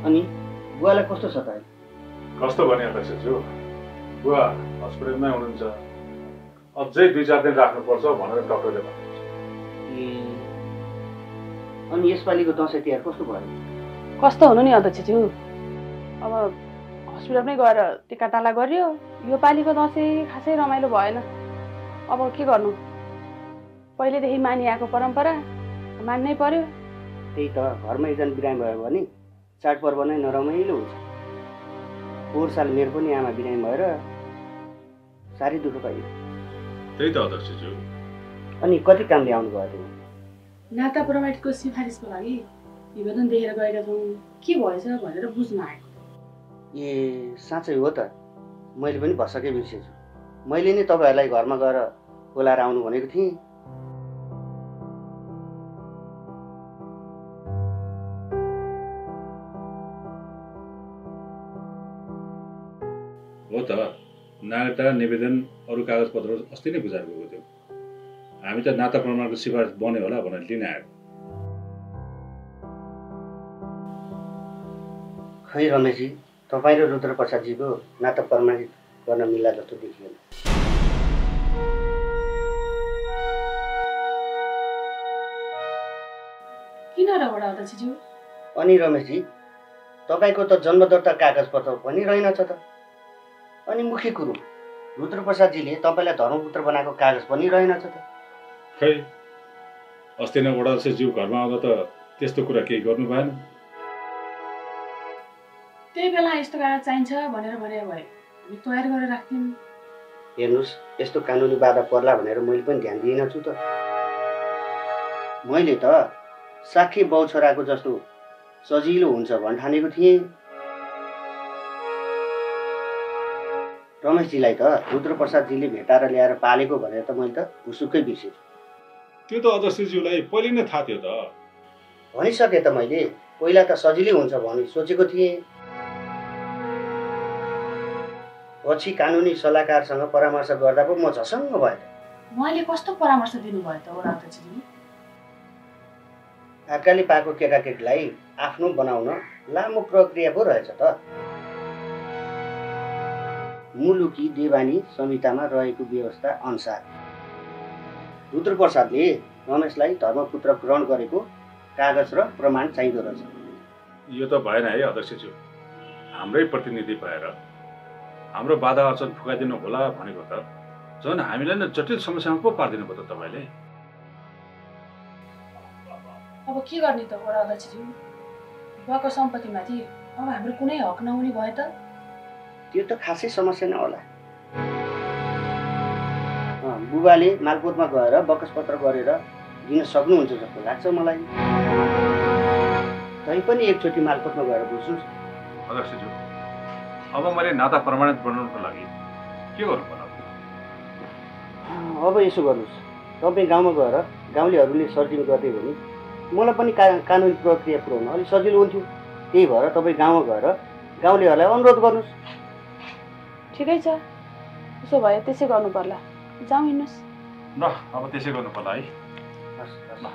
अनि बुवालाई कस्तो छ त? कस्तो भने अध्यक्षज्यू, बुवा हस्पिटलमै हुनुहुन्छ, अझै 2-4 दिन राख्नुपर्छ भनेर डाक्टरले भन्नुहुन्छ। अनि यसपालिको दसैँ तिहार कस्तो भयो? कस्तो हुनु नि अध्यक्षज्यू, अब हस्पिटलमै गएर टिकाटाला गरियो। यो पालिको दसैँ खासै रमाइलो भएन। अब के गर्नु, पहिलेदेखि मानिआएको परम्परा मान्नै पर्यो। त्यही त, घरमा एकजना बिरामी भयो भने चाडपर्व नै नरमाइलो हुन्छ। पोहोर साल मेरो पनि आमा बिरामी भएर साह्रै दुःख पाइयो। त्यही त अध्यक्षज्यू। अनि कति कामले आउनु भयो तिमी? नाता प्रमाणितको सिफारिसको लागि निवेदन देखेर गएका छौँ, के भएछ भनेर बुझ्न आएको। ए साँच्चै हो त, मैले पनि भसकै बिर्सेछु। मैले नै तपाईँहरूलाई घरमा गएर बोलाएर आउनु भनेको थिएँ। हो त, नागरिकता निवेदन अरू कागजपत्र अस्ति नै बुझाएर गएको थियो। हामी त नाता प्रमाणको सिफारिस बन्यो होला भनेर लिन आएको। खै रमेशजी, तपाईँ र रुद्र प्रसादजीको नाता प्रमाणित गर्न मिल्ला जस्तो देखिएन। किन र बडा अध्यक्षज्यू? अनि रमेशजी, तपाईँको त जन्मदर्ता कागजपत्र पनि रहेनछ त। अनि मुख्य कुरो, रुद्र प्रसादजीले तपाईँलाई धर्मपुत्र बनाएको कागज पनि रहेनछ त। खै अस्ति नै वडाध्यक्षज्यू घरमा आउँदा त त्यस्तो कुरा केही गर्नु भएन। त्यही बेला यस्तो कागज चाहिन्छ भनेर भने भए हामी तयार गरेर राख्थ्यौँ। हेर्नुहोस्, यस्तो कानुनी बाधा पर्ला भनेर मैले पनि ध्यान दिइनछु त। मैले त साखी बाउ छोराको जस्तो सजिलो हुन्छ भन्ठानेको थिएँ। रमेशजीलाई त रुद्र प्रसादजीले भेटाएर ल्याएर पालेको भनेर त मैले त भुसुक्कै बिर्सेछु। त्यो त अध्यक्षज्यूलाई पहिले नै थाहा थियो त। भनिसकेँ त मैले, पहिला त सजिलै हुन्छ भनी सोचेको थिएँ। पछि कानुनी सल्लाहकारसँग परामर्श गर्दा पो म झसङ्ग भएँ। उहाँले कस्तो परामर्श दिनुभयो त वडा अध्यक्षज्यू? आकाली पाएको केटाकेटीलाई आफ्नो बनाउन लामो प्रक्रिया पो रहेछ त। मुलुकी देवानी संहितामा रहेको व्यवस्था अनुसार रुद्र प्रसादले रमेशलाई धर्मपुत्र ग्रहण गरेको कागज र प्रमाण चाहिँदो रहेछ। यो त भएन है अध्यक्षज्यू, हाम्रै प्रतिनिधि भएर हाम्रो बाधा अर्चन फुकाइदिनु होला भनेको त झन् हामीलाई नै जटिल समस्यामा पो पारिदिनु भयो त तपाईँले। अब के गर्ने त वडा अध्यक्षज्यू? बुवाको सम्पत्तिमाथि अब हाम्रो कुनै हक नहुने भयो त? त्यो त खासै समस्या नै होला। बुबाले मालपोतमा गएर बकसपत्र गरेर दिन सक्नुहुन्छ जस्तो लाग्छ मलाई। तै पनि एकचोटि मालपोतमा गएर बुझ्नुहोस्। अध्यक्षज्यू, अब मैले नाता प्रमाणित बनाउनको लागि के गर्नु पर्ला? अब यसो गर्नुहोस्, तपाईँ गाउँमा गएर गाउँलेहरूले सर्जिङ गर्दै भने मलाई पनि कानुनी प्रक्रिया पुऱ्याउन अलिक सजिलो हुन्थ्यो। त्यही भएर तपाईँ गाउँमा गएर गाउँलेहरूलाई अनुरोध गर्नुहोस्। ठिकै छ, उसो भए त्यसै गर्नु पर्ला। जाउँ हिँड्नुहोस्। ल, अब त्यसै गर्नु पर्ला है। ल।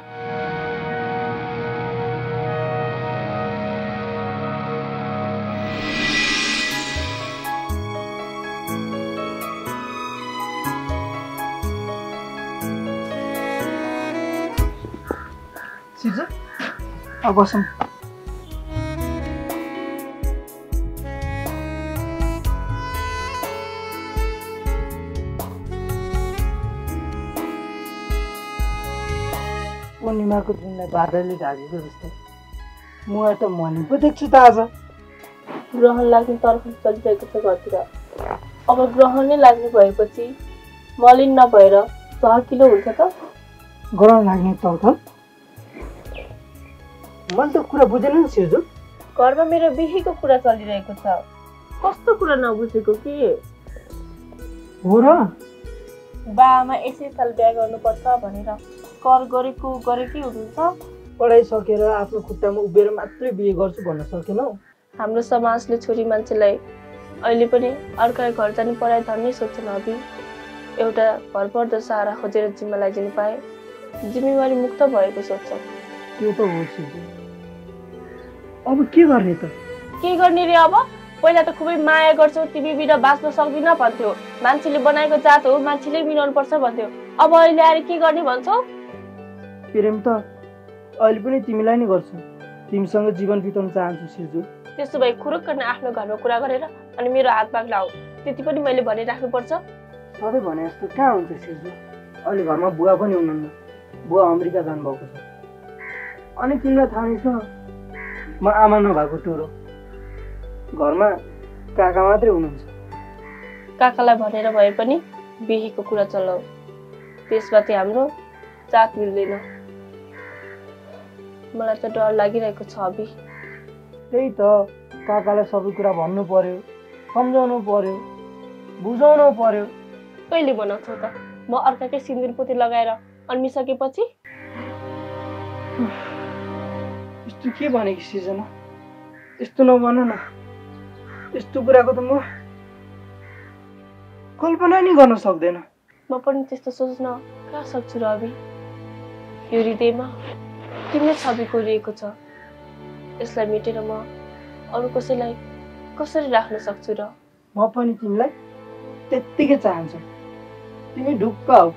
सिजु, अब बसौँ। पूर्णिमाको दिनलाई बादलले ढाकेको जस्तो म त मनी पो देख्छु त आज। ग्रहण लाग्ने तर्फ चलिरहेको छ घरतिर। अब ग्रहण नै लाग्ने भएपछि मलिन नभएर सहकिलो हुन्छ त। ग्रहण लाग्ने तर्फ? मैले त कुरा बुझेन नि सिर्जु। घरमा मेरो बिहेको कुरा चलिरहेको छ। कस्तो कुरा नबुझेको कि? हो र? बाआमा यसै साल बिहा गर्नुपर्छ भनेर कर गरेकै हुनुहुन्छ। पढाइ सकेर आफ्नो खुट्टामा उभिएर मात्रै बिहे गर्छु भन्न सकेनौ? हाम्रो समाजले छोरी मान्छेलाई अहिले पनि अर्काको घर जाने पढाइ धन्नै सोध्छन् अभि। एउटा भरपर्दो सहारा खोजेर जिम्मा लगाइदिनु पाए जिम्मेवारी मुक्त भएको सोध्छन्। त्यो त हो सिजु। अब के गर्ने त? के गर्ने रे अब? पहिला त खुबै माया गर्छौ, तिमी बिना बाँच्न सक्दिन भन्थ्यो। मान्छेले बनाएको जात हो, मान्छेले मिलाउनु पर्छ भन्थ्यो। अब अहिले आएर के गर्ने भन्छौ? प्रेम त अहिले पनि तिमीलाई नै गर्छु। तिमीसँग जीवन बिताउन चाहन्छु सिजु। त्यसो भए खुरुक्क नै आफ्नो घरमा कुरा गरेर अनि मेरो हात बाग्ला हो, त्यति पनि मैले भनिराख्नुपर्छ? सधैँ भने जस्तो कहाँ हुन्छ सिजु? अहिले घरमा बुवा पनि हुनुहुन्न। बुवा अमेरिका जानुभएको छ। अनि तिमीलाई थाहा नै छ म आमा नभएको टुरो। घरमा काका मात्रै हुनुहुन्छ। काकालाई भनेर भए पनि बिहेको कुरा चलाऊ। त्यसमाथि हाम्रो जात मिल्दैन। मलाई त डर लागिरहेको छ अभि। त्यही त काकालाई सबै कुरा भन्नु पर्यो, सम्झाउनु पर्यो, बुझाउनु पर्यो। कहिले बनाउँछौ त? म अर्काकै सिन्दुर पोते लगाएर अन्मिसकेपछि? यस्तो के भनेको सिजना? यस्तो नभन न। यस्तो कुराको त म कल्पना नि गर्न सक्दैन। म पनि त्यस्तो सोच्न कहाँ सक्छु र अभि? यो हृदयमा तिम्रो छवि कोरिएको छ। यसलाई मेटेर म अरू कसैलाई कसरी राख्न सक्छु र? म पनि तिमीलाई त्यत्तिकै चाहन्छु। तिमी ढुक्क हौ।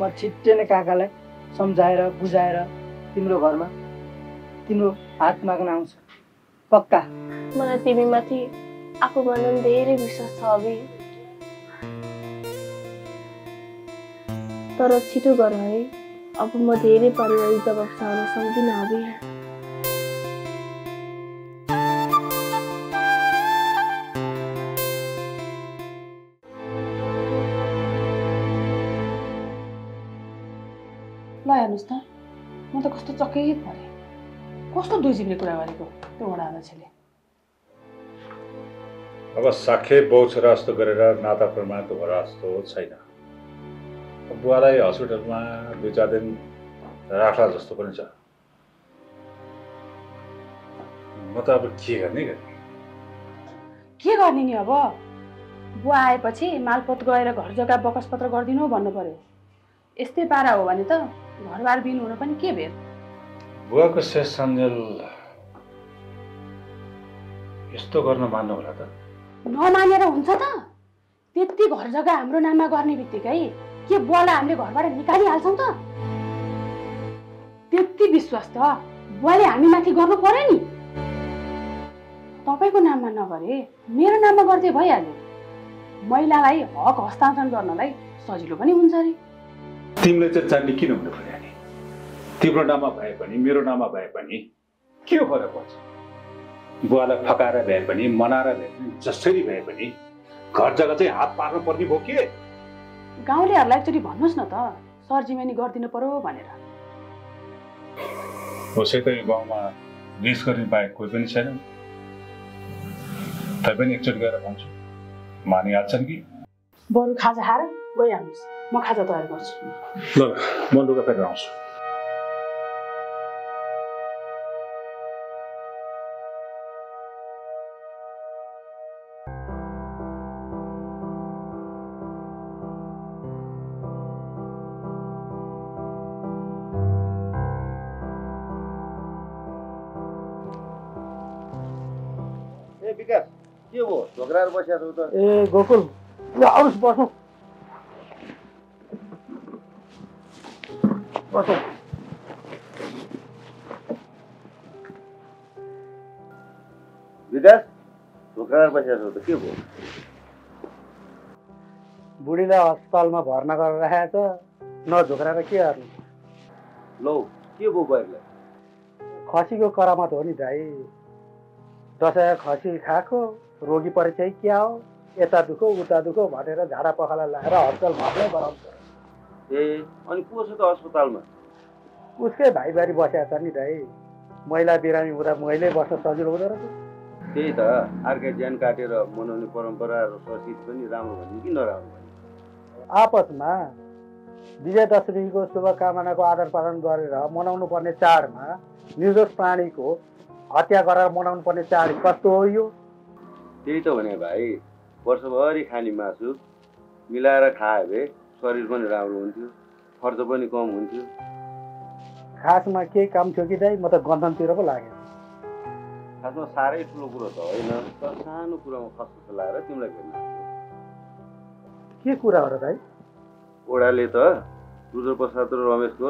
म छिट्टै नै काकालाई सम्झाएर बुझाएर तिम्रो घरमा तिम्रो हात माग्न आउँछु। पक्का? मलाई तिमीमाथि आफूमा पनि धेरै विश्वास छ अभि। तर छिटो गर है। अब म धेरै पारिवारिक दबाब सहन सक्दिनँ अभि। ल हेर्नुहोस् त, म त कस्तो चकित भएँ। कस्तो दुई जिब्रे कुरा गरेको त्यो वडा अध्यक्षले। अब साख्य बाउ छोरा जस्तो गरेर नाता प्रमाणको भरा जस्तो छैन। बुवालाई हस्पिटलमा 2-4 दिन राख्ला जस्तो पनि छ। म त अब के गर्ने? के गर्ने नि अब? बुवा आएपछि मालपोत गएर घर जग्गा बकसपत्र गरिदिनु भन्नु पर्यो। यस्तै पारा हो भने त घरबार बिन हुन पनि के भेट? बुवाको शेष सञ्जेल यस्तो गर्न मान्नु होला त? नमानेर हुन्छ त? त्यति घर जग्गा हाम्रो नाममा गर्ने बित्तिकै के बुवालाई हामीले घरबाट निकालिहाल्छौँ त? त्यति विश्वास त बुवाले हामी माथि गर्नु पर्यो नि। तपाईँको नाममा नगरे मेरो नाममा गर्दै भइहाल्यो। महिलालाई हक हस्तान्तरण गर्नलाई सजिलो पनि हुन्छ अरे। तिमीले चाहिँ जान्ने किन हुनु पर्यो नि? तिम्रो नाममा भए पनि मेरो नाममा भए पनि के फरक पर्छ? बुवालाई फकाएर भए पनि मनाएर भए पनि जसरी भए पनि घर जग्गा चाहिँ हात पार्नु पर्ने भयो के? गाउँलेहरूलाई एकचोटि भन्नुहोस् न त, सरजिमेनी गरिदिनु पर्यो भनेर। उसै त यो गाउँमा रिस गर्ने बाहेक कोही पनि छैन। तै पनि एकचोटि गएर भन्छु, मानिहाल्छन् कि? बरु खाजा खाएर गइहाल्नुहोस्, म खाजा तयार गर्छु। ल म लुगा फेरेर आउँछु। विकास के हो झोक्राएर बसिरहेको त? ए गोकुल, ल आउनुहोस् बस्नु। बस्नु। विकास झोक्राएर बसिरहेको त के भयो? बुढीलाई अस्पतालमा भर्ना गरेर राखेको छ। नझोक्राएर के गर्नु? लौ के भयो बुहारीलाई? खसीको करामत हो नि दाइ। दसैँ खसी खाएको, रोगी परीक्षा क्या हो, यता दुखो उता दुखो भनेर झाडा पखाला लगाएर हस्पिटल भर्नै गराउँछ। ए अनि को छ त अस्पतालमा? उसकै भाइबारी बसेको छ नि दाइ। महिला बिरामी हुँदा मैले बस्न सजिलो हुँदो रहेछ। त्यही त अर्कै ज्यान काटेर मनाउने परम्परा र संस्कृति पनि राम्रो भन्ने कि नराम्रो भन्ने? आपसमा विजयदशमीको शुभकामनाको आदान प्रदान गरेर मनाउनु पर्ने चाडमा निर्दोष प्राणीको हत्या गरेर मनाउनु पर्ने चाड कस्तो हो यो? त्यही त भने भाइ, वर्षभरि खाने मासु मिलाएर खायो भए शरीर पनि राम्रो हुन्थ्यो, खर्च पनि कम हुन्थ्यो। खासमा केही काम थियो कि दाइ? म त गन्धनतिर पो लाग्यो। खासमा साह्रै ठुलो कुरो त होइन, तर सानो कुरामा खस्रो लाएर तिमीलाई भेट्न के कुरा हो र दाइ? ओडाले त रुद्रप्रसाद र रमेशको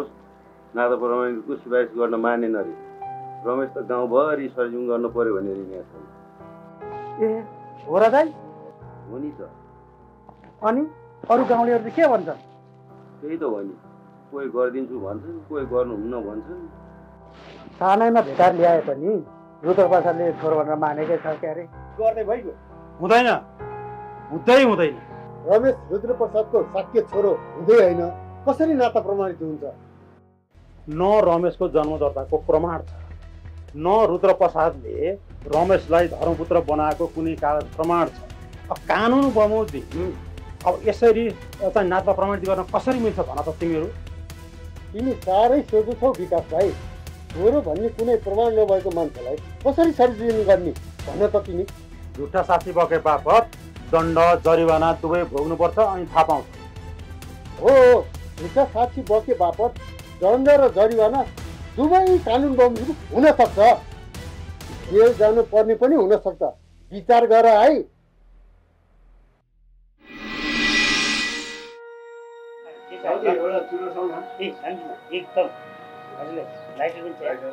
नाता प्रमाणितको सिफारिस गर्न मानेन अरे। रमेश त गाउँभरि सर्जिङ गर्नु पर्यो भनेर यहाँ छ। ए हो र दाइ? हो नि त। अनि अरू गाउँलेहरू चाहिँ के भन्छन्? त्यही त हो नि, कोही गरिदिन्छु भन्छन्, कोही गर्नुहुन्न भन्छन्। सानैमा भेटार ल्याए पनि रुद्रप्रसादले छोरो भनेर मानेकै छ क्यारे। गर्दै भइगयो। हुँदैन, हुँदैन। रमेश रुद्रप्रसादको साक्य छोरो हुँदै होइन, कसरी नाता प्रमाणित हुन्छ? न रमेशको जन्मदर्ताको प्रमाण छ, न रुद्रप्रसादले रमेशलाई धर्मपुत्र बनाएको कुनै कागज प्रमाण छ। अब कानुन बमोजिम अब यसरी चाहिँ नाता प्रमाणित गर्न कसरी मिल्छ भन त तिमीहरू? तिमी साह्रै सोझो छौ विकास भाइ। छोरो भन्ने कुनै प्रमाण नभएको मान्छेलाई कसरी सर्जिङ गर्ने भन त तिमी? झुट्टा साक्षी बके बापत दण्ड जरिवाना दुवै भोग्नुपर्छ, अनि थाहा पाउँछ। हो, झुटा साक्षी बके बापत दण्ड र जरिवाना दुवै कानुन बमोजिम हुन सक्छ। जेल जानु पर्ने पनि हुन सक्छ। विचार गर है। एकदम हजुरले लाइटर पनि छ,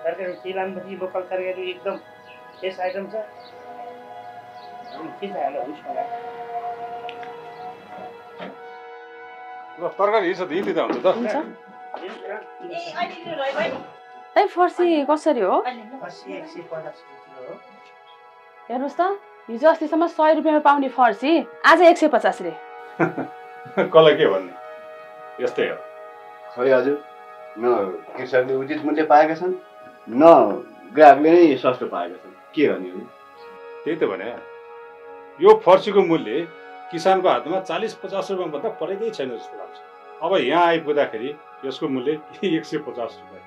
तरकारी चिलामपछि लोकल तरकारी एकदम फ्रेस आइटम छ। के चाहियो होला तरकारी छ यति त हुन्छ त। दाइ फर्सी कसरी हो? 150 किलो हो। हेर्नुहोस् त, हिजो अस्तिसम्म 100 रुपियाँमा पाउने फर्सी आज 150 रे। कसलाई के भन्ने? यस्तै हो। खै हजुर, न कृषकले उचित मूल्य पाएका छन्, न ग्राहकले नै सस्तो पाएका छन्। के गर्ने हो? त्यही त भने, यो फर्सीको मूल्य किसानको हातमा 40-50 रुपियाँ भन्दा परेकै छैन जस्तो लाग्छ। अब यहाँ आइपुग्दाखेरि यसको मूल्य 150 रुपियाँ।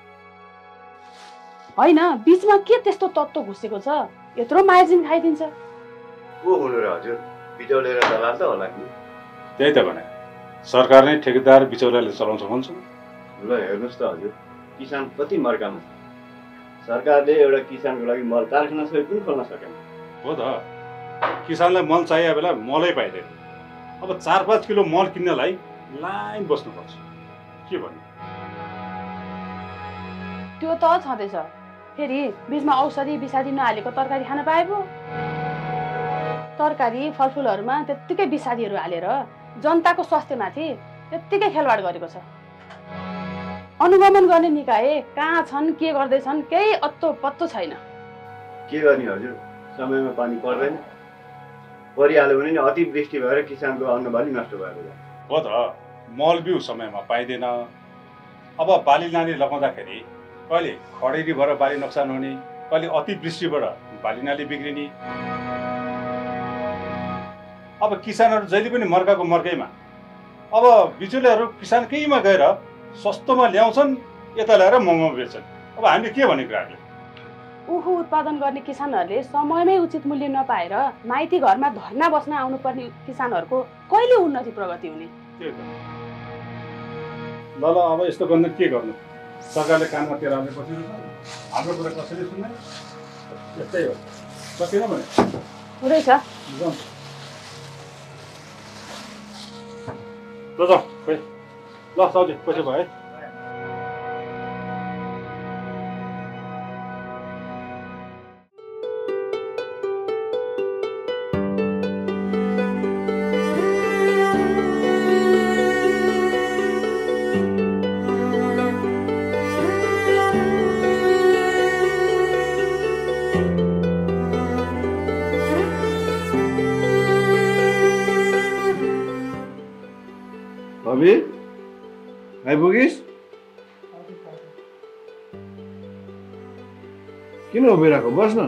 होइन, बीचमा के त्यस्तो तत्त्व घुसेको छ? यत्रो मार्जिन खाइदिन्छ। को हुनु र हजुर? बिचौलिएर दलाल त होला नि। त्यही त भने, सरकार नै ठेकेदार बिचौलियाले चलाउँछ भन्छ। ल हेर्नुहोस् त हजुर, किसान कति मर्कामा छ। सरकारले एउटा किसानको लागि मल कारखाना सहित पनि खोल्न सकेन। हो त, किसानलाई मल चाहिएको बेला मलै पाइँदैन। अब 4-5 किलो मल किन्नलाई लाइन बस्नुपर्छ। के भन्नु? त्यो त छँदैछ। फेरि बीचमा औषधि विषादी नहालेको तरकारी खान पाए पो? तरकारी फलफुलहरूमा त्यत्तिकै विषादीहरू हालेर जनताको स्वास्थ्यमाथि त्यत्तिकै खेलवाड गरेको छ। अनुगमन गर्ने निकाय कहाँ छन्, के गर्दैछन्, केही अत्तो पत्तो छैन। के गर्ने हजुर, समयमा पानी पर्दैन। परिहाल्यो भने नि अतिवृष्टि भएर किसानको अन्नबाली नष्ट भएको छ। हो त, मल बिउ समयमा पाइँदैन। अब बाली नाली लगाउँदाखेरि कहिले खडेरी भएर बाली नोक्सान हुने, कहिले अतिवृष्टिबाट बाली नाली बिग्रिने। अब किसानहरू जहिले पनि मर्काको मर्कैमा। अब बिचौलियाहरू किसानकैमा गएर सस्तोमा ल्याउँछन्, यता ल्याएर महँगो बेच्छन्। अब हामीले के भने ग्राहकले? उखु उत्पादन गर्ने किसानहरूले समयमै उचित मूल्य नपाएर माइती घरमा धर्ना बस्न आउनुपर्ने किसानहरूको कहिले उन्नति प्रगति हुने? त्यही त। ल अब यस्तो गर्नु के गर्नु? सरकारले कानमा तेल हाल्ने पछि हाम्रो कुरा कसैले सुन्दैन। यस्तै हो। सकिन भने हुँदैछ। ल जाउँ, खोइ ल साउजी पैसा भयो है। अबे आइपुगिस्? किन उभिरहेको? बस्न।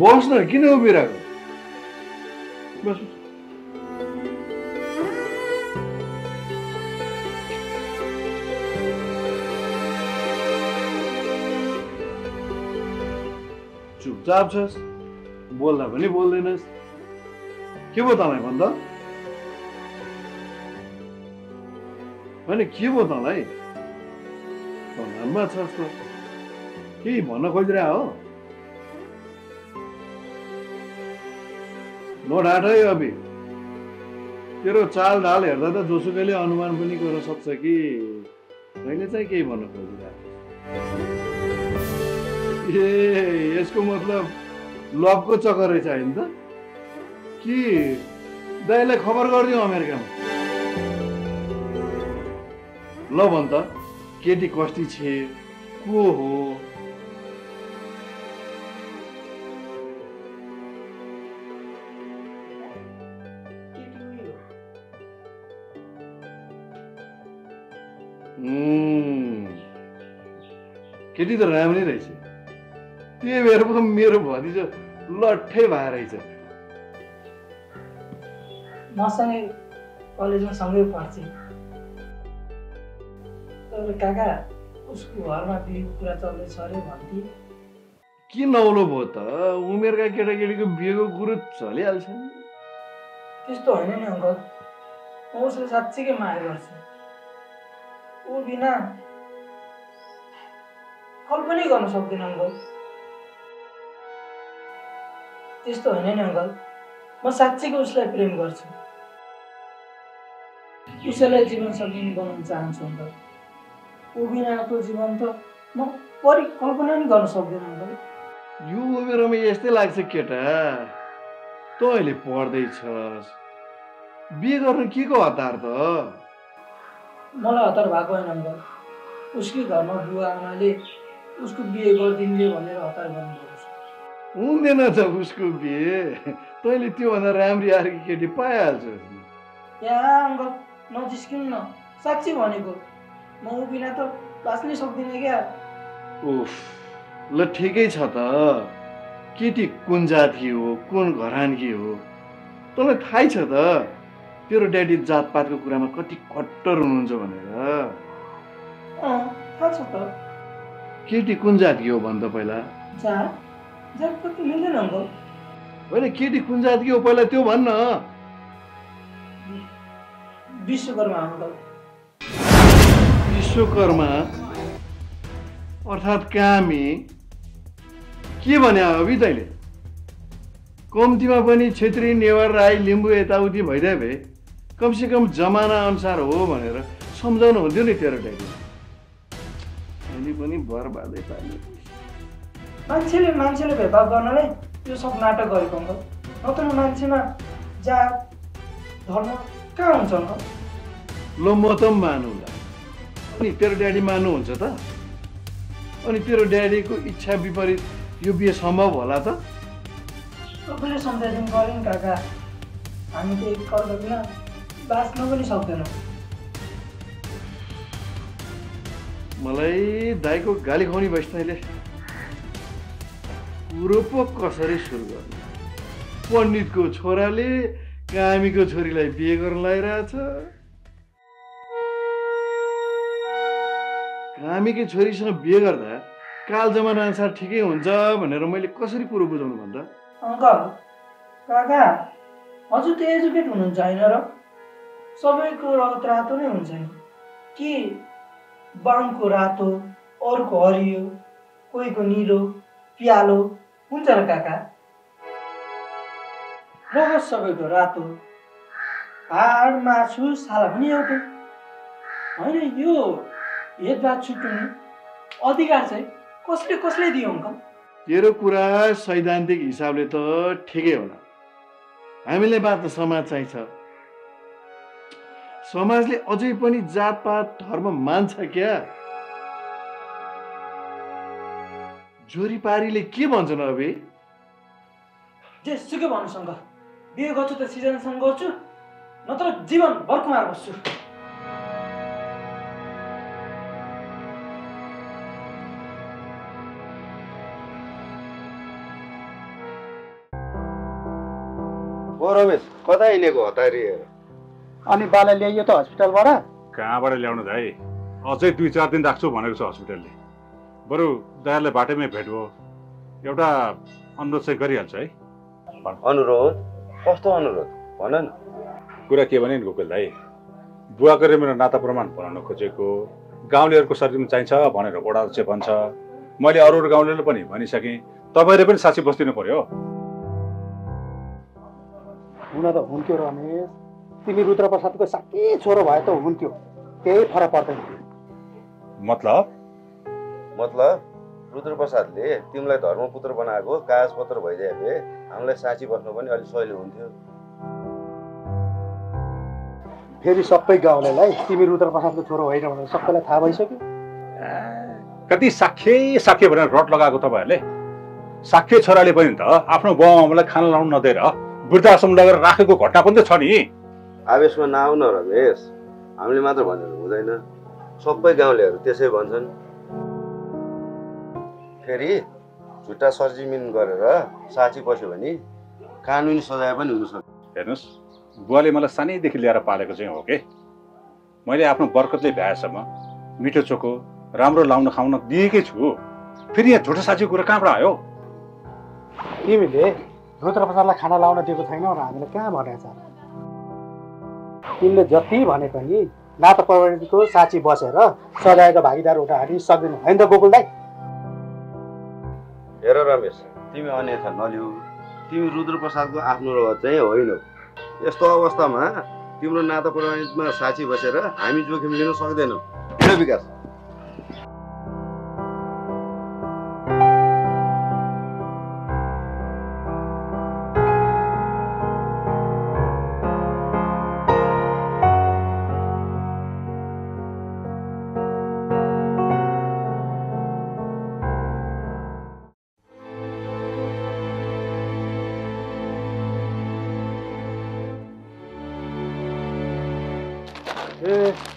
बस्न, किन उभिरहेको? बस। चुपचाप छस्, बोल्दा पनि बोल्दैनस्। के भयो तँलाई भन् त? होइन के भयो तँलाई? तनावमा छस् त, केही भन्न खोजिरह हो? नढाँट है अभि। तेरो चाल ढाल हेर्दा त जोसुकैले अनुमान पनि गर्न सक्छ कि तैँले चाहिँ केही भन्न खोजिरहेको। ए यसको मतलब लभको चक्कर रहेछ होइन त? कि दाइलाई खबर गरिदिउँ अमेरिकामा? ल भन् त, केटी कस्ती छे, को हो? केटी त राम्रै रहेछ। त्यही भएर पो मेरो भतिजो लट्ठै भएर रहेछ। मसँगै कलेजमा सँगै पढ्छ। तर काका उसको घरमा बिहेको कुरा चल्दैछ अरे भन्थे। के नौलो भयो त? उमेरका केटाकेटीको बिहेको कुरो चलिहाल्छ नि। त्यस्तो होइन नि अङ्कल, म उसले साँच्चीकै माया गर्छु। ऊ बिना कल्पनै गर्न सक्दैन अङ्कल। त्यस्तो होइन नि अङ्कल, म साँच्चीकै उसलाई प्रेम गर्छु। उसैलाई जीवन सङ्गिनी बनाउन चाहन्छु अङ्कल। ऊ बिनाको जीवन त म परिकल्पना नि गर्न सक्दैन अङ्कल। यो उमेरमा यस्तै लाग्छ केटा। तँ अहिले पढ्दैछस्, बिहे गर्न के को हतार त? मलाई हतार भएको होइन अङ्कल, उसकै घरमा बुवा आमाले उसको बिहे गरिदिन्थे भनेर हतार गर्नुभएको छ। हुँदैन त उसको बिहे। तैँले त्योभन्दा राम्री अर्की केटी पाइहाल्छस्। यहाँ अङ्कल नजिस्किनु न, साँच्ची भनेको। म ऊ बिना त बाँच्नै सक्दिनँ क्या। उफ, ल ठिकै छ त। केटी कुन जातकी हो, कुन घरानकी हो, तँलाई थाहै छ त तेरो ड्याडी जातपातको कुरामा कति कट्टर हुनुहुन्छ भनेर। थाहा छ त। केटी कुन जातकी हो भन् त पहिला? जात कति मिल्दैन अङ्कल। होइन, केटी कुन जातकी हो पहिला त्यो भन्न। विश्वकर्मा अङ्कल। विश्वकर्मा अर्थात् कामी? के भने अभि तैँले? कम्तीमा पनि छेत्री, नेवार, राई, लिम्बू यताउति भइदिए भए कमसेकम जमाना अनुसार हो भनेर सम्झाउनु हुन्थ्यो नि तेरो ड्याडी। अहिले पनि बर्बादै पार्ने। मान्छेले भेदभाव गर्नलाई यो सब नाटक गरेको अङ्कल। नत्र मान्छेमा जात धर्म कहाँ हुन्छ अङ्कल? ल म त मानुला, अनि तेरो ड्याडी मान्नुहुन्छ त? अनि तेरो ड्याडीको इच्छा विपरीत यो बिहे सम्भव होला त? तपाईँले सम्झाइदिनु पऱ्यो नि काका। हामी त एकअर्का बिना बाँच्न पनि सक्दैनौँ। मलाई दाइको गाली खुवाउने भएछ तैँले। कुरो पो कसरी सुरु गर्नु? पण्डितको छोराले कामीको छोरीलाई बिहे गर्न लागिरहेछ। कामीको छोरीसँग बिहे गर्दा काल जमाना अनुसार ठिकै हुन्छ भनेर मैले कसरी कुरो बुझाउनु भन्दा? अङ्कल काका हजुर त एजुकेट हुनुहुन्छ होइन र? सबैको रगत रातो नै हुन्छ नि। कि बाङको रातो, अरूको हरियो, कोहीको निलो पियालो हुन्छ र काका? रगत सबैको रातो, हाड मासु साला पनि एउटै होइन। यो भेदभाव छुट्याउने अधिकार चाहिँ कसले दियो अङ्कल? तेरो कुरा सैद्धान्तिक हिसाबले त ठिकै होला। हामीले बाँच्न समाज चाहिन्छ। समाजले अझै पनि जातपात धर्म मान्छ क्या? जोरीपारीले के भन्छन् अबे? जेसुकै भन्नुहोस् अङ्कल, बिहे गर्छु त सिजनसँग गर्छु, नत्र जीवन भर कुमार बस्छु। ओ रमेश कता हिँडेको हतारी? अनि बालाई ल्याइयो त हस्पिटलबाट? कहाँबाट ल्याउनु दाइ, अझै 2-4 दिन राख्छु भनेको छ हस्पिटलले। बरु दाइलाई बाटैमै भेट भयो, एउटा अनुरोध चाहिँ गरिहाल्छ है। अनुरोध? कस्तो अनुरोध भन न। कुरा के भने नि गोकुल दाइ, बुवाको र मेरो नाता प्रमाण बनाउन खोजेको, गाउँलेहरूको सर्टिफिकेट चाहिन्छ भनेर वडा अध्यक्ष भन्छ। मैले अरू गाउँलेले पनि भनिसकेँ, तपाईँले पनि साक्षी बस्दिनु पर्यो। हुन त हुन्थ्यो रमेश, तिमी रुद्रप्रसादको साथै छोरो भए त हुन्थ्यो, केही फरक पर्दैन। मतलब रुद्रप्रसादले तिमीलाई धर्मपुत्र बनाएको कागजपत्र भइदिए भए हामीलाई साँची बस्नु पनि अलिक सजिलो हुन्थ्यो। फेरि सबै गाउँलेलाई तिमी रुद्रप्रसादको छोरो होइन भनेर सबैलाई थाहा भइसक्यो। कति साख्य भनेर रट लगाएको तपाईँहरूले। साख्य छोराले पनि त आफ्नो बाउआमालाई खाना लाउनु नदिएर वृद्धाश्रम लगेर राखेको घटना पनि त छ नि। आवेशमा नआउन रमेश, हामीले मात्र भनेर हुँदैन, सबै गाउँलेहरू त्यसै भन्छन्। फेरि झुट्टा सरजिमिन गरेर साँची बस्यो भने कानुनी सजाय पनि हुनसक्छ। हेर्नुहोस्, बुवाले मलाई सानैदेखि ल्याएर पालेको चाहिँ हो कि मैले आफ्नो बर्कतले भ्याएसम्म मिठो चोखो राम्रो लाउन खाउन दिएकै छु। फेरि यहाँ झुटो साँचीको कुरा कहाँबाट आयो? तिमीले रुद्रप्रसादलाई खाना लाउन दिएको छैनौ र हामीले कहाँ भनेको छ? तिमीले जति भने पनि नाता प्रमाणको साँची बसेर सजायको भागीदार उठा हाली सक्दैन होइन त गोकुल दाइ? हेर रमेश, तिमी अन्यथा नलिऊ, तिमी रुद्रप्रसादको आफ्नो रगत चाहिँ होइनौ। यस्तो अवस्थामा तिम्रो नाता प्रमाणितमा साँची बसेर हामी जोखिम लिन सक्दैनौँ। किन विकास?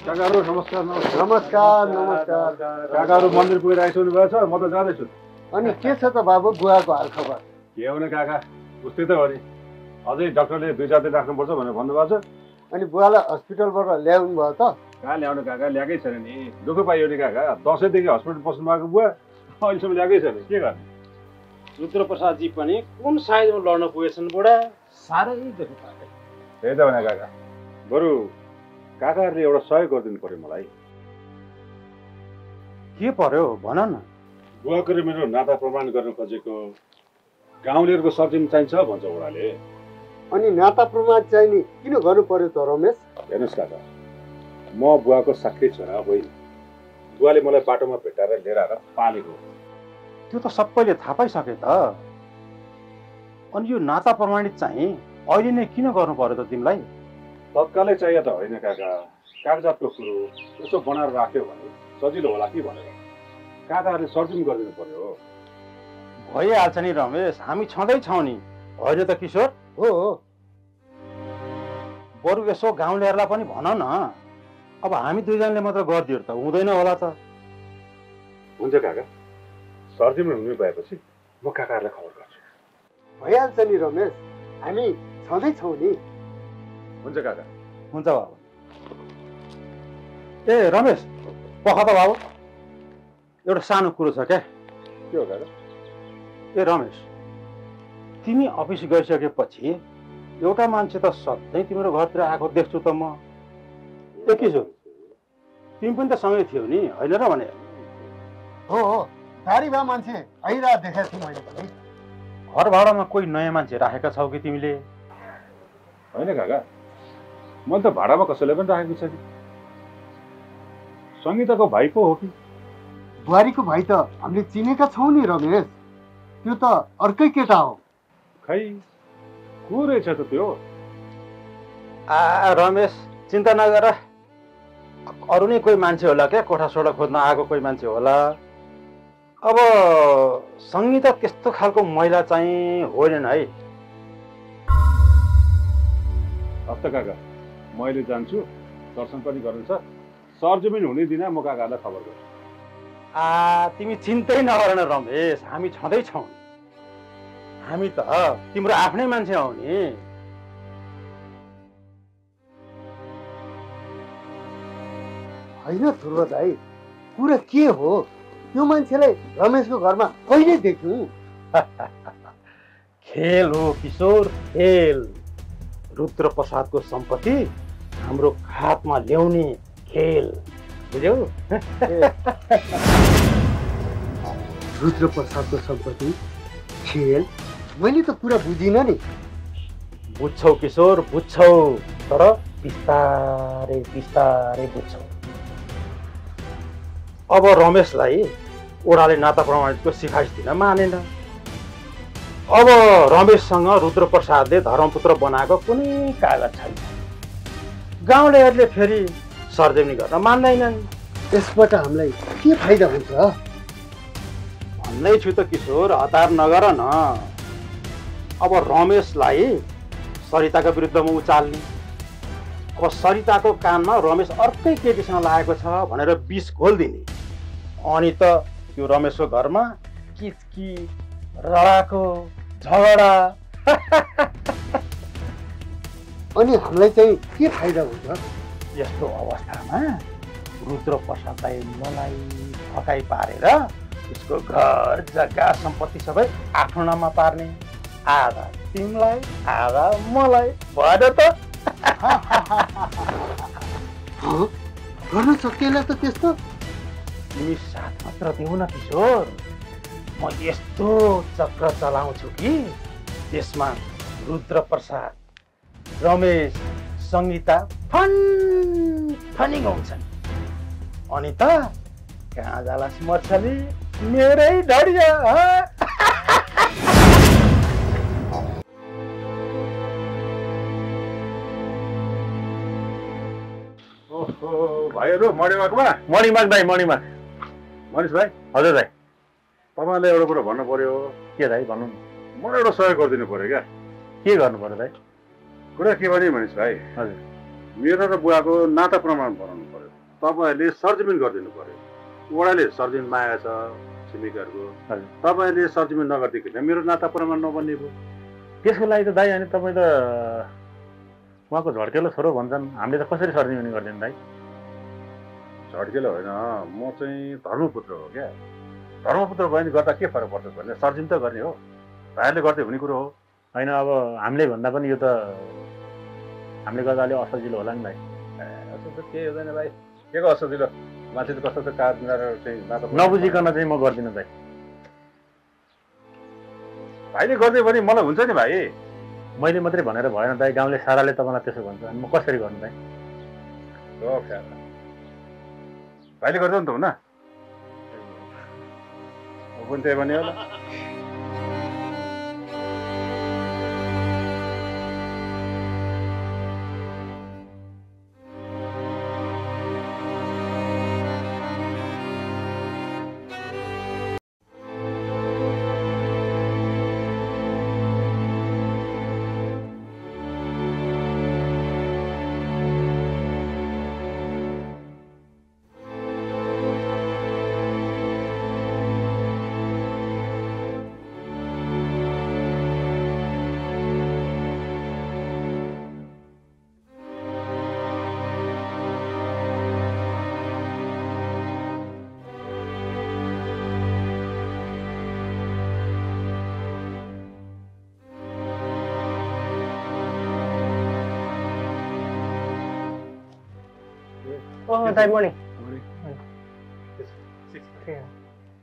काकाहरू नमस्कार। नमस्कार नमस्कार। काकाहरू मन्दिर पुगेर आइसक्नु भएको छ, म त जाँदैछु। अनि के छ त बाबु बुवाको हाल खबर? के हुने काका, उस्तै त हो नि। अझै डाक्टरले 2-4 दिन राख्नुपर्छ भनेर भन्नुभएको छ। अनि बुवालाई हस्पिटलबाट ल्याउनु भयो त? कहाँ ल्याउनु काका, ल्याएकै छैन नि। दुःख पाइयो नि काका, 10 देखि हस्पिटल बस्नु भएको बुवा अहिलेसम्म ल्याएकै छैन। के गर्ने? रुद्रप्रसादजी पनि कुन साइजमा लड्न पुगेछन् बुढा, साह्रै दुःख पाए। त्यही त भने काका, बरु काकाहरूले एउटा सहयोग गरिदिनु पर्यो मलाई। के पर्यो भन न। बुवाको र मेरो नाता प्रमाण गर्न खोजेको, गाउँलेहरूको सर्जिम चाहिन्छ भन्छ वडाले। अनि नाता प्रमाण चाहिने किन गर्नु पर्यो त रमेश? हेर्नुहोस् काका, म बुवाको साख्य छोरा होइन। बुवाले मलाई बाटोमा भेटाएर लिएर आएर पालेको। त्यो त सबैले थाहा पाइसके त। अनि यो नाता प्रमाणित चाहिँ अहिले नै किन गर्नु पर्यो त तिमीलाई? तत्कालै चाहियो त होइन काका, कागजातको कुरो यसो बनाएर राख्यो भने सजिलो होला कि भनेर काकाहरूले सर्जिम गरिदिनु पर्यो। भइहाल्छ नि रमेश, हामी छँदैछौँ नि, होइन त किशोर? हो, बरु यसो गाउँलेहरूलाई पनि भन न। अब हामी दुईजनाले मात्र गरिदियो त हुँदैन होला त। हुन्छ काका, सर्जिम हुनु भएपछि म काकाहरूलाई खबर गर्छु। भइहाल्छ नि रमेश, हामी छँदैछौँ नि। हुन्छ काका। हुन्छ बाबु। ए रमेश, पख त बाबु, एउटा सानो कुरो छ क्या। के हो काका? ए रमेश, तिमी अफिस गइसकेपछि एउटा मान्छे त सधैँ तिम्रो घरतिर आएको देख्छु त म। ए किशोर, तिमी पनि त सँगै थियौ नि, होइन र भने? हो, दारी भए मान्छे आइरहेको देखेको थिएँ मैले पनि। घर भाडामा कोही नयाँ मान्छे राखेका छौ कि तिमीले? होइन काका, मैले त भाडामा कसैले पनि राखेको छैन। सङ्गीताको भाइ पो हो कि? बुहारीको भाइ त हामीले चिनेका छौँ नि रमेश, त्यो त अर्कै केटा हो। खै को रहेछ त त्यो? रमेश, चिन्ता नगर, अरू नै कोही मान्छे होला क्या, कोठा सोडा खोज्न आएको कोही मान्छे होला। अब सङ्गीता त्यस्तो खालको महिला चाहिँ होइन है। हस्त काका, मैले जान्छु, दर्शन पनि गर्नुहुन्छ। सर्जमिन हुने दिन म काकाहरूलाई खबर गर्छु। तिमी चिन्तै नगर न रमेश, हामी छँदैछौँ। हामी त तिम्रो आफ्नै मान्छे हौ नि। होइन ध्रुव दाई, कुरा के हो? त्यो मान्छेलाई रमेशको घरमा कहिले देख्यौँ? खेल हो किशोर, खेल। रुद्र प्रसादको सम्पत्ति हाम्रो हातमा ल्याउने खेल, बुझ्यौ? रुद्र प्रसादको सम्पत्ति खेल? मैले त कुरा बुझिनँ नि। बुझ्छौ किशोर, बुझ्छौ, तर बिस्तारै बिस्तारै बुझ्छौ। अब रमेशलाई ओडाले नाता प्रमाणितको सिफारिस दिन मानेन। अब रमेशसँग रुद्र प्रसादले धर्मपुत्र बनाएको कुनै कागज छैन। गाउँलेहरूले फेरि सर्जनी गर्न मान्दैनन्। यसबाट हामीलाई के फाइदा हुन्छ? भन्दैछु त किशोर, हतार नगर न। अब रमेशलाई सरिताको विरुद्धमा उचाल्ने। अब सरिताको कानमा रमेश अर्कै केटीसँग लागेको छ भनेर विष घोलिदिने। अनि त त्यो रमेशको घरमा किचकिच, रडाको, झगडा। अनि हामीलाई चाहिँ के फाइदा हुन्छ? यस्तो अवस्थामा रुद्र प्रसादलाई मलाई फकाइ पारेर उसको घर जग्गा सम्पत्ति सबै आफ्नो नाममा पार्ने। आधा तिमीलाई, आधा मलाई, भयो त? गर्न सकिएला त त्यस्तो? तिमी साथ मात्र देऊ न किशोर, म यस्तो चक्र चलाउँछु कि त्यसमा रुद्र प्रसाद, रमेश, सङ्गीता फनी गाउँछन्। अनि त कहाँ जालास मछली मेरै ढडिया। भाइहरू मणिमागमा मणिमाग दाइ, मणिमाग। मनिष भाइ, हजुर दाइ। तपाईँलाई एउटा कुरो भन्नु पर्यो। के दाइ भन्नु न। मलाई एउटा सहयोग गरिदिनु पर्यो क्या। के गर्नु पर्यो दाइ? कुरा के भने मनिष भाइ, हजुर, मेरो र बुवाको नाता प्रमाण बनाउनु पर्यो। तपाईँहरूले सरजमिन गरिदिनु पर्यो। ओडाले सरजमिन मागेको छ छिमेकीहरूको। तपाईँहरूले सरजमिन नगरिदिकन मेरो नाता प्रमाण नबन्ने भयो। त्यसको लागि त दाइ, अनि तपाईँ त उहाँको झड्केलो छोरो भन्छन्, हामीले त कसरी सरजमिन गरिदिनु दाइ? झड्केलो होइन, म चाहिँ धर्मपुत्र हो क्या। धर्मपुत्र भयो भने गर्दा के फरक पर्छ भने सरजिम त गर्ने हो, भाइहरूले गर्दै हुने कुरो हो होइन। अब हामीले भन्दा पनि यो त हामीले गर्दा अलिक असजिलो होला नि भाइ। असजिलो केही हुँदैन भाइ, के को असजिलो? मान्छे त कस्तो कागज मिलाएर चाहिँ नबुझिकन चाहिँ म गर्दिनँ भाइ। भाइले गर्दै भने मलाई हुन्छ नि भाइ। मैले मात्रै भनेर भएन दाइ, गाउँले साराले तपाईँलाई त्यसो भन्छ, अनि म कसरी गर्नु दाइ? भाइले गर्दा नि त हुन पनि त्यही भने होला।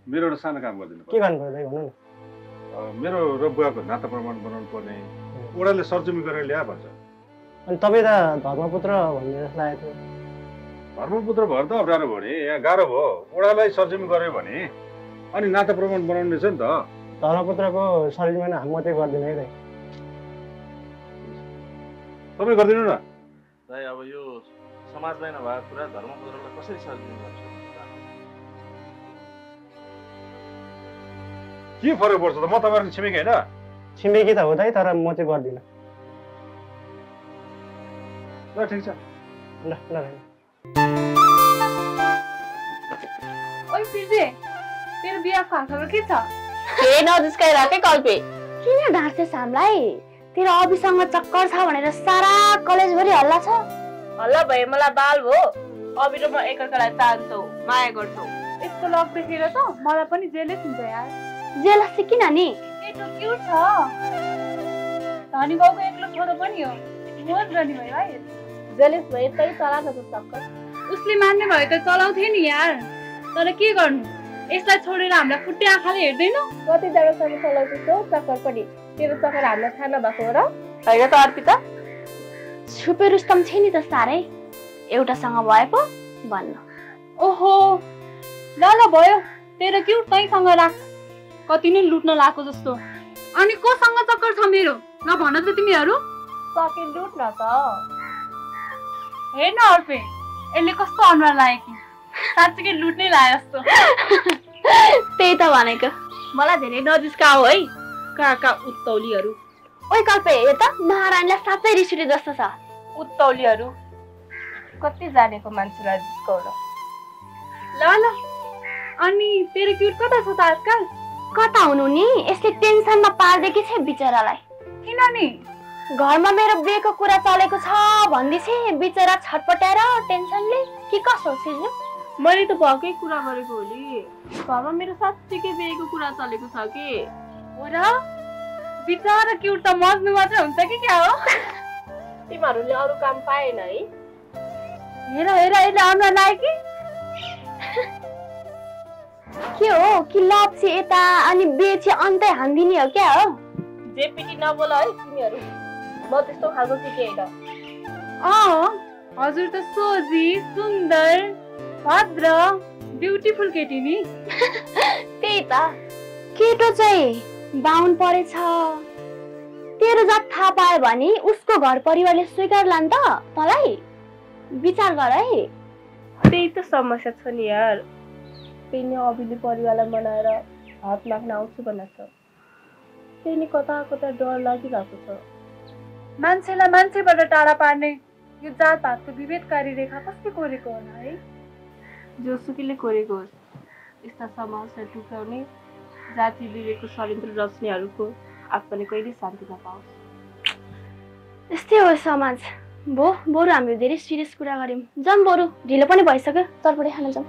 मेरो एउटा सानो काम गरिदिनु पर्यो। के गर्नु पर्यो दाइ भन्नु न। मेरो र बुवाको नाता प्रमाण बनाउनु पर्ने। ओडाले सरजमिन गरेर ल्या भन्छ। अनि तपाईँ त धर्मपुत्र भन्ने जस्तो लागेको थियो। धर्मपुत्र भएर त अप्ठ्यारो भयो नि, यहाँ गाह्रो भयो। ओडालाई सरजमिन गर्यो भने अनि नाता प्रमाण बनाउनु छ नि त। धर्मपुत्रको सरजमिन हामी मात्रै गर्दैन है दाइ। तपाईँ गरिदिनु न दाइ। अब यो समाजलाई नभएको कुरा धर्मपुत्रलाई कसरी सरजमिन गर्छ? के फरक पर्छ त? म तपाईँहरूको छिमेकी होइन? छिमेकी त हो दाइ, तर म चाहिँ गर्दिनँ। ल ठिक छ, ल ल। ओइ पिर्जे, तेरो बिहाको हालखबर के छ? के नजिस्काइराकै कल्पे। किन ढाँट्छस् हामीलाई? तेरो अभिसँग चक्कर छ भनेर सारा कलेजभरि हल्ला छ। हल्ला भए मलाई बाल भो। अबि र म एकअर्कालाई चाहन्छौ माया गर्छौ। यस्तो लक देखेर त मलाई पनि जेलस हुन्छ यार। जेलस चाहिँ किन नि? केटो क्युट छ। धनी बाउको एक्लो छोरो पनि हो। मोज गर्ने भयो है। जेलस भए तै चला न त सक्कर। उसले मान्ने भयो त चलाउँथे नि यार। तर के गर्नु? यसलाई छोडेर हामीलाई फुट्टे आँखाले हेर्दैन? कति जग्गासम्म चलाउँछौ चक्कर पनि। तेरो चक्कर हामीलाई थाहा नभएको हो र? होइन त अर्पिता? छुपे रुस्तम छ नि त साह्रै। एउटासँग भए पो भन्न। ओहो ल ल भयो। तेरो क्युट तैसँग राख। कति नै लुट्न लाएको जस्तो। अनि कोसँग चक्कर छ मेरो? ल भन त तिमीहरू। सके लुट्न त। हेर्न अर्पे यसले कस्तो अनुहार लाग्यो कि साँच्चै लुट्नै लाग्यो जस्तो। त्यही त भनेको। मलाई धेरै नजिस्काऊ है काका उत्तौलीहरू। ओइ कल्पे हेर त महारानीलाई साँच्चै रिस उठे जस्तो छ। उत्तौलीहरू कति जानेको मान्छेलाई जिस्काउन। ल ल अनि तेरो क्युट कता छ त आजकल? कता हुनु नि? यसले टेन्सनमा पार्दैकी छ बिचरालाई। किन नि? घरमा मेरो बिहेको कुरा चलेको छ भन्दैछ। बिचरा छटपटाएर टेन्सनले कि कसो सिजु? मैले त भएकै कुरा गरेको हो नि। घरमा मेरो साँच्चीकै बिहेको कुरा चलेको छ कि। हो र? बिचरा क्युट त मज्नु मात्र हुन्छ कि क्या हो? तिमीहरूले अरू काम पाएन है? हेर हेर यसले अनुहार लाग्यो कि? के हो कि लभ चाहिँ यता अनि बिहे चाहिँ अन्तै हान्दिने हो क्या हो? जे पिटी नबोल है तिमीहरू। म त्यस्तो खालको केटी होइन। हजुर त सोझी सुन्दर भद्र ब्युटिफुल केटी नि। त्यही त। केटो चाहिँ बाहुन परेछ। तेरो जात थाहा पायो भने उसको घर परिवारले स्वीकारला नि त तँलाई। विचार गर है। त्यही त समस्या छ नि यार। त्यही नै अभिले परिवारलाई मनाएर हात माग्न आउँछु भनेको छ। त्यही नै कता कता डर लागिरहेको छ। मान्छेलाई मान्छेबाट टाढा पार्ने यो जातपातको विभेदकारी रेखा कसले कोरेको होला है? जोसुकैले कोरेको होस्। यस्ता समाजलाई टुक्राउने जाति विवेकको षड्यन्त्र रच्नेहरूको आत्माले कहिले शान्ति नपाओस्। यस्तै हो समाज। बरु हामीले धेरै सिरियस कुरा गर्यौँ। जाऊँ बरु ढिलो पनि भइसक्यो। चटपटी खान जाऊँ।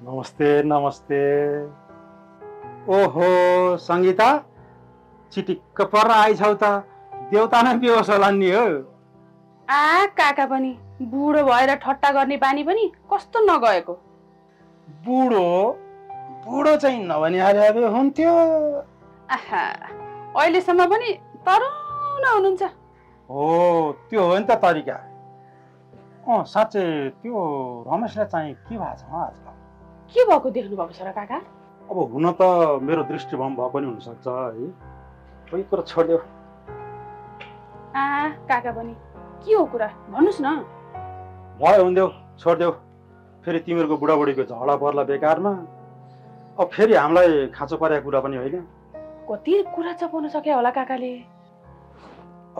नमस्ते नमस्ते। ओहो सङ्गीता चिटिक्क पर आइछौ त। देउता नै बेहोस होला नि हो। काका पनि बुढो भएर ठट्टा गर्ने बानी पनि कस्तो नगएको। बुढो चाहिँ नभनिहाले भए हुन्थ्यो। अहिलेसम्म पनि तरुण हुनुहुन्छ। हो त्यो हो नि त तरिका। साँच्चै त्यो रमेशलाई चाहिँ के भएको छ आजकल? के भएको देख्नु भएको छ र काका? अब हुन त मेरो दृष्टिभ्रम भएको पनि हुनसक्छ है। कोही कुरा छोडिदेऊ। काका पनि के हो कुरा भन्नुहोस् न। भयो हुन्देऊ छोडिदेऊ। फेरि तिमीहरूको बुढाबुढीको झगडा पर्ला बेकारमा। अब फेरि हामीलाई खाँचो परेको कुरा पनि होइन। कति कुरा चपाउन सके होला काकाले।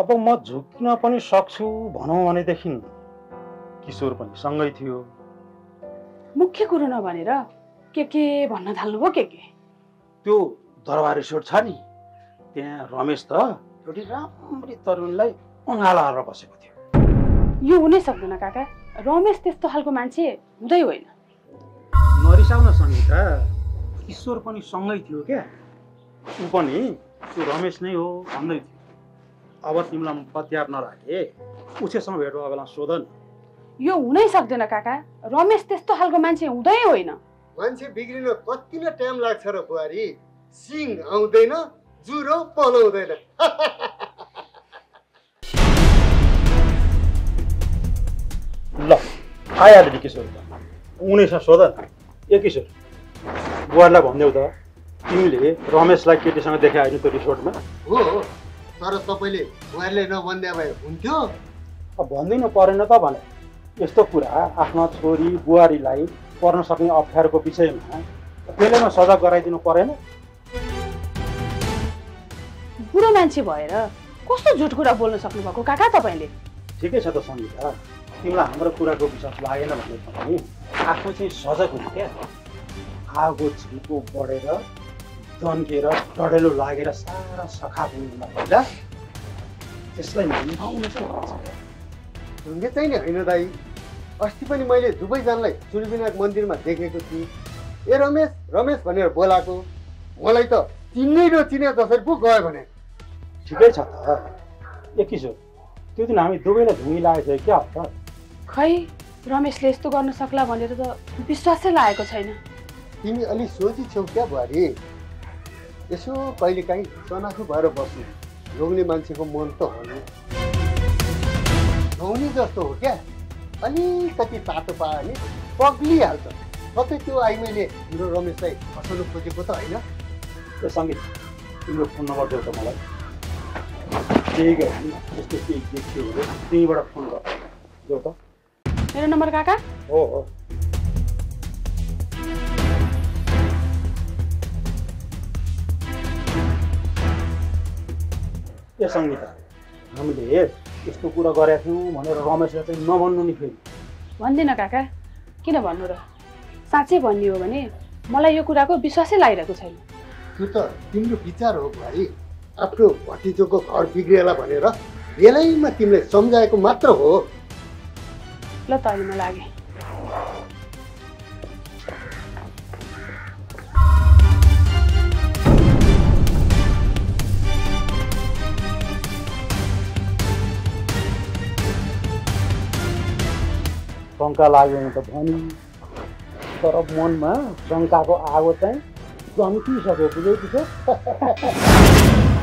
अब म झुक्न पनि सक्छु भनौँ भनेदेखि किशोर पनि सँगै थियो। मुख्य कुरो नभनेर के भन्न थाल्नुभयो? के त्यो दरबार रिसोर्ट छ नि त्यहाँ रमेश त एउटी राम्री तरुणलाई अँगाला हालेर बसेको थियो। यो हुनै सक्दैन काका। रमेश त्यस्तो खालको मान्छे हुँदै होइन। नरिसाउन सङ्गीता। किशोर पनि सँगै थियो क्या। ऊ पनि त्यो रमेश नै हो भन्दै थियो। अब तिमीलाई पत्यार नराखे उसैसँग भेट भएको बेला सोध नि। यो हुनै सक्दैन काका। रमेश त्यस्तो खालको मान्छे हुँदै होइन। मान्छे बिग्रिन कति नै टाइम लाग्छ र बुहारी। सिङ आउँदैन जुरो पलाउँदैन। ल आइहाल्यो नि किशोर उनीसँग सोध न। ए किशोर बुहारीलाई भनिदेऊ त तिमीले रमेशलाई केटीसँग देखायो नि त्यो रिसोर्टमा। हो तर तपाईँले बुहारीले नभनिदिया भए हुन्थ्यो। अब भन्दिनँ परेन त भने यस्तो कुरा आफ्ना छोरी बुहारीलाई पर्न सक्ने अप्ठ्यारोको विषयमा बेलैमा सजाग गराइदिनु परेन। बुढो मान्छे भएर कस्तो झुट कुरा बोल्न सक्नुभएको काका तपाईँले? ठिकै छ त सङ्गीता तिमीलाई हाम्रो कुराको विश्वास लागेन भने पनि आफू चाहिँ सजग हुने क्या। आगो छिल्को बढेर दन्केर डढेलो लागेर सारा सखा हुनुभन्दा पहिला त्यसलाई निभाउनु पर्छ। ढुङ्गे चाहिँ नि होइन दाइ, अस्ति पनि मैले दुवैजनालाई सूर्यविनायक मन्दिरमा देखेको थिएँ। ए रमेश रमेश भनेर बोलाएको, मलाई त चिन्नै नचिने जसरी पो गयो भने। ठिकै छ त। ए किशोर त्यो दिन हामी दुवैलाई ढुङ्गी लागेको थियो क्या हो त? खै रमेशले यस्तो गर्न सक्ला भनेर त विश्वासै लागेको छैन। तिमी अलि सोची छौ क्या बुहारी? यसो कहिलेकाहीँ चनाखु भएर बस्नु लोग्ने मान्छेको मन त हो नि। ढौनी जस्तो हो क्या, अलिकति तातो पायो भने पग्लिहाल्छ। कतै त्यो आइमाईले मेरो रमेशलाई फसाउनु खोजेको त होइन? त्यो सङ्गीत तिम्रो फोन नम्बर देऊ त मलाई। केही गरी यस्तो केही देखियो भने त्यहीँबाट फोन गर देऊ त। मेरो नम्बर काका? हो हो। ए सङ्गीता हामीले यस्तो कुरा गरेका थियौँ भनेर रमेशलाई चाहिँ नभन्नु नि फेरि। भन्दिनँ काका, किन भन्नु र? साँच्चै भन्ने हो भने मलाई यो कुराको विश्वासै लागिरहेको छैन। त्यो त तिम्रो विचार हो भाइ। आफ्नो भतिजोको घर बिग्रिएला भनेर बेलैमा तिमीले सम्झाएको मात्र हो। ल त अहिले म लागेँ। शङ्का लाग्यो भने त भनी, तर मनमा शङ्काको आगो चाहिँ जम्किसक्यो बुझेको छ।